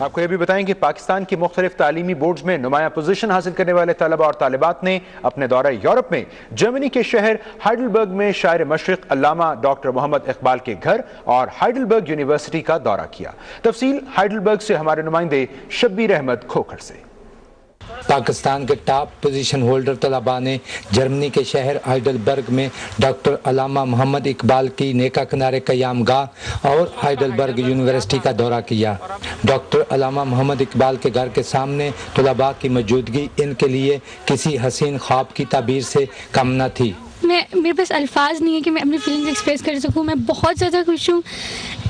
آپ کو یہ بھی بتائیں کہ پاکستان کی مختلف تعلیمی بورڈز میں نمایاں پوزیشن حاصل کرنے والے طلباء اور طالبات نے اپنے دورہ یورپ میں جرمنی کے شہر ہائیڈلبرگ میں شاعر مشرق علامہ ڈاکٹر محمد اقبال کے گھر اور ہائیڈلبرگ یونیورسٹی کا دورہ کیا۔ تفصیل ہائیڈلبرگ سے ہمارے نمائندے شبیر احمد کھوکھر سے۔ پاکستان کے ٹاپ پوزیشن ہولڈر طلباء نے جرمنی کے شہر ہائیڈلبرگ میں ڈاکٹر علامہ محمد اقبال کی نیکا کنارے قیام گاہ اور ہائیڈلبرگ یونیورسٹی کا دورہ کیا۔ ڈاکٹر علامہ محمد اقبال کے گھر کے سامنے طلباء کی موجودگی ان کے لیے کسی حسین خواب کی تعبیر سے کم نہ تھی۔ میرے پاس الفاظ نہیں ہے کہ میں اپنی فیلنگز ایکسپریس کر سکوں۔ میں بہت زیادہ خوش ہوں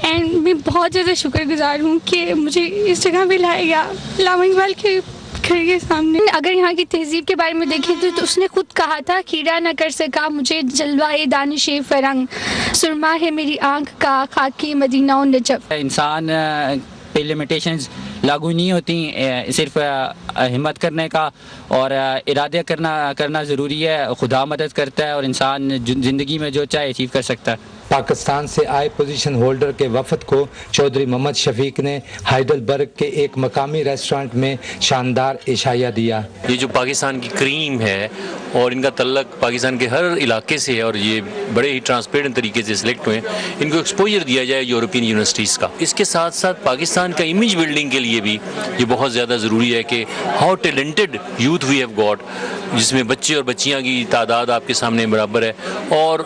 اینڈ میں بہت زیادہ شکر گزار ہوں کہ مجھے اس جگہ پہ لایا گیا، علامہ اقبال کے گھر کے سامنے۔ اگر یہاں کی تہذیب کے بارے میں دیکھیں تو اس نے خود کہا تھا، کیڑا نہ کر سکا مجھے جلوہ دانش فرنگ، سرما ہے میری آنکھ کا خاکی مدینہ و نجف۔ انسان پہ لمیٹیشنز لاگو نہیں ہوتی، صرف ہمت کرنے کا اور ارادہ کرنا ضروری ہے۔ خدا مدد کرتا ہے اور انسان زندگی میں جو چاہے اچیو کر سکتا ہے۔ پاکستان سے آئے پوزیشن ہولڈر کے وفد کو چودھری محمد شفیق نے ہائیڈلبرگ کے ایک مقامی ریسٹورنٹ میں شاندار عشائیہ دیا۔ یہ جو پاکستان کی کریم ہے اور ان کا تعلق پاکستان کے ہر علاقے سے ہے اور یہ بڑے ہی ٹرانسپیرنٹ طریقے سے سلیکٹ ہوئے ہیں، ان کو ایکسپوجر دیا جائے یورپین یونیورسٹیز کا۔ اس کے ساتھ ساتھ پاکستان کا امیج بلڈنگ کے لیے بھی یہ بہت زیادہ ضروری ہے کہ how talented youth we have got, جس میں بچے اور بچیاں کی تعداد آپ کے سامنے برابر ہے، اور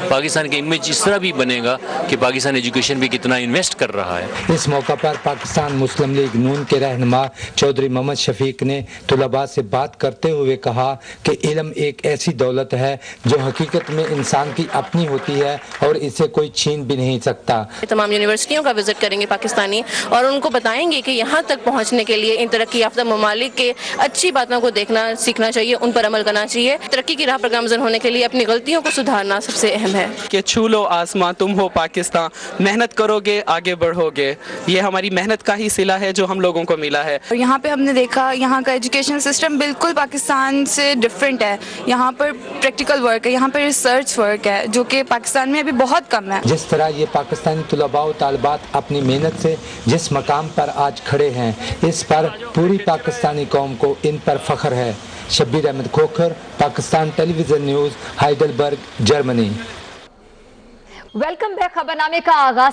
پاکستان کا امیج اس طرح بھی بنے گا کہ پاکستان ایجوکیشن بھی کتنا انویسٹ کر رہا ہے۔ اس موقع پر پاکستان مسلم لیگ نون کے رہنما چودھری محمد شفیق نے طلباء سے بات کرتے ہوئے کہا کہ علم ایک ایسی دولت ہے جو حقیقت میں انسان کی اپنی ہوتی ہے اور اسے کوئی چھین بھی نہیں سکتا۔ تمام یونیورسٹیوں کا وزٹ کریں گے پاکستانی اور ان کو بتائیں گے کہ یہاں تک پہنچنے کے لیے ان ترقی یافتہ ممالک کے اچھی باتوں کو دیکھنا سیکھنا چاہیے، ان پر عمل کرنا چاہیے۔ ترقی کی راہ پر گامزن ہونے کے لیے اپنی غلطیوں کو سدھارنا سب سے اہم ہے۔ کہ چھو لو آسماں تم ہو پاکستان، محنت کرو گے آگے بڑھو گے، یہ ہماری محنت کا ہی صلہ ہے جو ہم لوگوں کو ملا ہے۔ اور یہاں پہ ہم نے دیکھا یہاں کا ایجوکیشن سسٹم بالکل پاکستان سے ڈفرینٹ ہے۔ یہاں پر پریکٹیکل ورک ہے، یہاں پر ریسرچ ورک ہے، جو کہ پاکستان میں ابھی بہت کم ہے۔ جس طرح یہ پاکستانی طلباء و طالبات اپنی محنت سے جس مقام پر آج کھڑے ہیں، اس پر پوری پاکستانی قوم کو ان پر فخر ہے۔ Shabbir Ahmed Khokhar, Pakistan television news, Heidelberg, Germany. Welcome back. خبرنامے کا آغاز